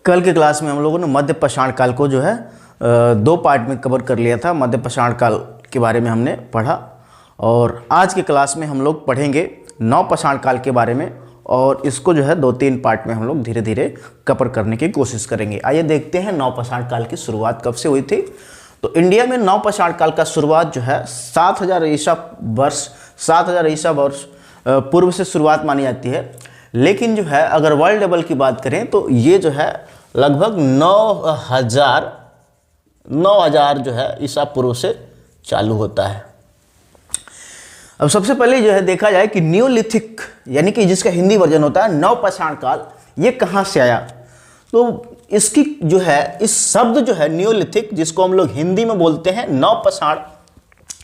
कल के क्लास में हम लोगों ने मध्य पाषाण काल को जो है दो पार्ट में कवर कर लिया था। मध्य पाषाण काल के बारे में हमने पढ़ा और आज के क्लास में हम लोग पढ़ेंगे नव पाषाण काल के बारे में और इसको जो है 2-3 पार्ट में हम लोग धीरे धीरे कवर करने की कोशिश करेंगे। आइए देखते हैं नव पाषाण काल की शुरुआत कब से हुई थी। तो इंडिया में नव पाषाण काल का शुरुआत जो है 7000 ईसा वर्ष पूर्व से शुरुआत मानी जाती है। लेकिन जो है अगर वर्ल्ड लेवल की बात करें तो ये जो है लगभग 9000 जो है ईसा पूर्व से चालू होता है। अब सबसे पहले जो है देखा जाए कि न्यूलिथिक यानी कि जिसका हिंदी वर्जन होता है नव पाषाण काल, ये कहाँ से आया। तो इसकी जो है इस शब्द जो है न्यूलिथिक, जिसको हम लोग हिंदी में बोलते हैं नव पाषाण,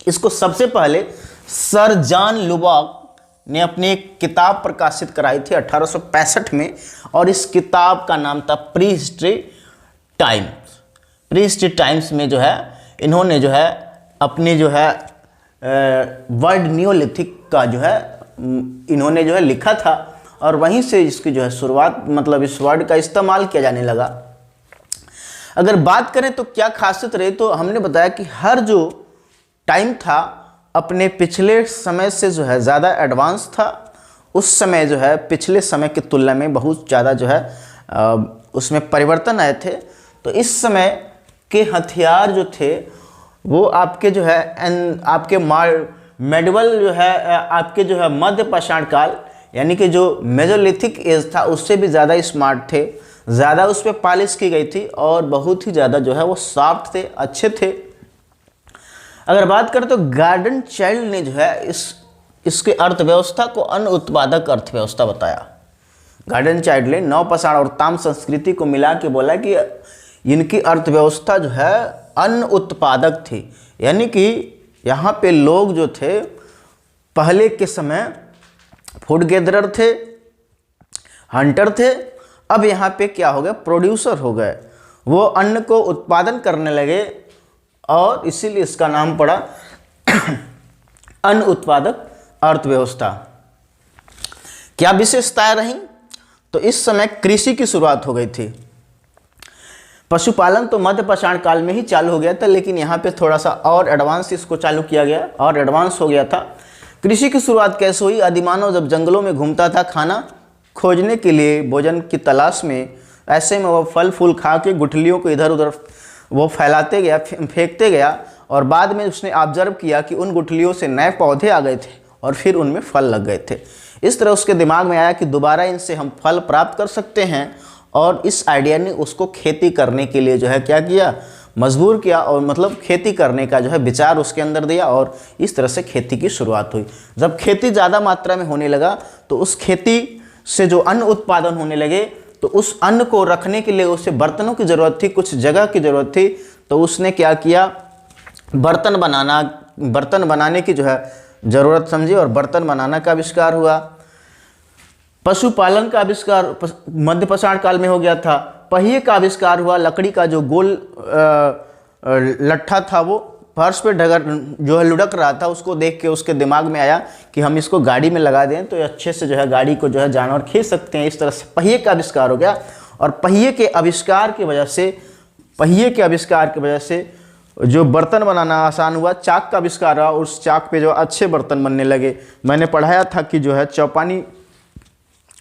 इसको सबसे पहले सर जॉन लुबाक ने अपनी एक किताब प्रकाशित कराई थी 1865 में और इस किताब का नाम था प्रीहिस्ट्री टाइम्स। प्रीहिस्ट्री टाइम्स में जो है इन्होंने जो है अपनी जो है वर्ड न्यूलिथिक का जो है इन्होंने जो है लिखा था और वहीं से इसकी जो है शुरुआत, मतलब इस वर्ड का इस्तेमाल किया जाने लगा। अगर बात करें तो क्या खासियत रही, तो हमने बताया कि हर जो टाइम था अपने पिछले समय से जो है ज़्यादा एडवांस था। उस समय जो है पिछले समय की तुलना में बहुत ज़्यादा जो है उसमें परिवर्तन आए थे। तो इस समय के हथियार जो थे वो आपके जो है आपके मेडिवल जो है आपके जो है मध्य पाषाण काल यानी कि जो मेजोलिथिक एज था उससे भी ज़्यादा स्मार्ट थे, ज़्यादा उस पर पॉलिश की गई थी और बहुत ही ज़्यादा जो है वो सॉफ्ट थे, अच्छे थे। अगर बात करें तो गार्डन चाइल्ड ने जो है इसके अर्थव्यवस्था को अन्न उत्पादक अर्थव्यवस्था बताया। गार्डन चाइल्ड ने नव पाषाण और ताम्र संस्कृति को मिला के बोला कि इनकी अर्थव्यवस्था जो है अन्न उत्पादक थी, यानी कि यहाँ पे लोग जो थे पहले के समय फूड गैदरर थे, हंटर थे, अब यहाँ पे क्या हो गया, प्रोड्यूसर हो गए। वो अन्न को उत्पादन करने लगे और इसीलिए इसका नाम पड़ा अन्न उत्पादक अर्थव्यवस्था। क्या विशेषताएं रहीं, तो इस समय कृषि की शुरुआत हो गई थी। पशुपालन तो मध्य पाषाण काल में ही चालू हो गया था, लेकिन यहाँ पे थोड़ा सा और एडवांस इसको चालू किया गया और एडवांस हो गया था। कृषि की शुरुआत कैसे हुई, आदिमानव जब जंगलों में घूमता था खाना खोजने के लिए, भोजन की तलाश में, ऐसे में वह फल फूल खा के गुठलियों को इधर उधर वो फैलाते गया, फेंकते गया और बाद में उसने ऑब्जर्व किया कि उन गुठलियों से नए पौधे आ गए थे और फिर उनमें फल लग गए थे। इस तरह उसके दिमाग में आया कि दोबारा इनसे हम फल प्राप्त कर सकते हैं और इस आइडिया ने उसको खेती करने के लिए जो है क्या किया, मजबूर किया और मतलब खेती करने का जो है विचार उसके अंदर दिया और इस तरह से खेती की शुरुआत हुई। जब खेती ज़्यादा मात्रा में होने लगा तो उस खेती से जो अन्न उत्पादन होने लगे तो उस अन्न को रखने के लिए उसे बर्तनों की ज़रूरत थी, कुछ जगह की ज़रूरत थी। तो उसने क्या किया, बर्तन बनाने की जो है ज़रूरत समझी और बर्तन बनाना का आविष्कार हुआ। पशुपालन का आविष्कार मध्य पाषाण काल में हो गया था। पहिए का आविष्कार हुआ, लकड़ी का जो गोल लट्ठा था वो फर्श पे जो है लुढ़क रहा था, उसको देख के उसके दिमाग में आया कि हम इसको गाड़ी में लगा दें तो अच्छे से जो है गाड़ी को जो है जानवर खींच सकते हैं। इस तरह से पहिए का आविष्कार हो गया और पहिए के आविष्कार की वजह से जो बर्तन बनाना आसान हुआ। चाक का आविष्कार हुआ, उस चाक पे जो अच्छे बर्तन बनने लगे। मैंने पढ़ाया था कि जो है चौपानी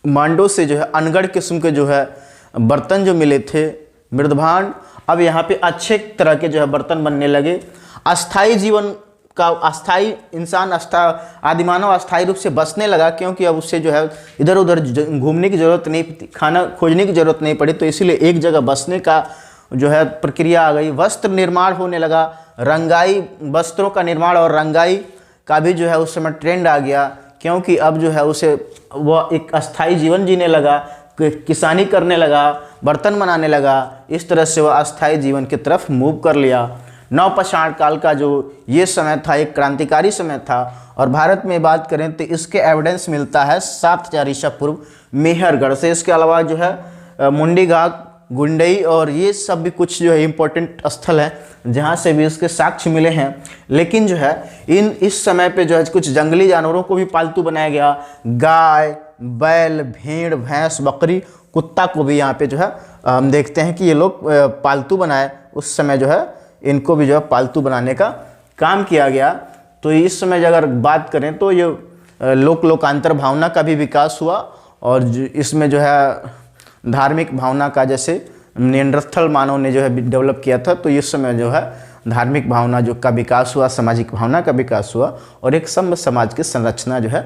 मांडो से जो है अनगढ़ किस्म के जो है बर्तन जो मिले थे, मृदभांड, अब यहाँ पे अच्छे तरह के जो है बर्तन बनने लगे। अस्थाई जीवन का आदिमानव अस्थाई रूप से बसने लगा, क्योंकि अब उससे जो है इधर उधर घूमने की ज़रूरत नहीं, खाना खोजने की ज़रूरत नहीं पड़ी, तो इसीलिए एक जगह बसने का जो है प्रक्रिया आ गई। वस्त्र निर्माण होने लगा, रंगाई, वस्त्रों का निर्माण और रंगाई का भी जो है उस समय ट्रेंड आ गया, क्योंकि अब जो है उसे वह एक अस्थाई जीवन जीने लगा, किसानी करने लगा, बर्तन बनाने लगा। इस तरह से वह अस्थाई जीवन की तरफ मूव कर लिया। नव पाषाण काल का जो ये समय था एक क्रांतिकारी समय था और भारत में बात करें तो इसके एविडेंस मिलता है 7000 ईसा पूर्व मेहरगढ़ से। इसके अलावा जो है मुंडी घाट, गुंडई और ये सब भी कुछ जो है इम्पोर्टेंट स्थल हैं जहाँ से भी इसके साक्ष्य मिले हैं। लेकिन जो है इस समय पे जो है कुछ जंगली जानवरों को भी पालतू बनाया गया। गाय, बैल, भेड़, भैंस, बकरी कुत्ता को भी यहाँ पे जो है हम देखते हैं कि ये लोग पालतू बनाए, उस समय जो है इनको भी जो है पालतू बनाने का काम किया गया। तो इस समय अगर बात करें तो ये लोक लोकांतर भावना का भी विकास हुआ, और इसमें जो है धार्मिक भावना का, जैसे निएंडरथल मानव ने जो है डेवलप किया था, तो इस समय जो है धार्मिक भावना जो का विकास हुआ, सामाजिक भावना का विकास हुआ, और एक सभ्य समाज की संरचना जो है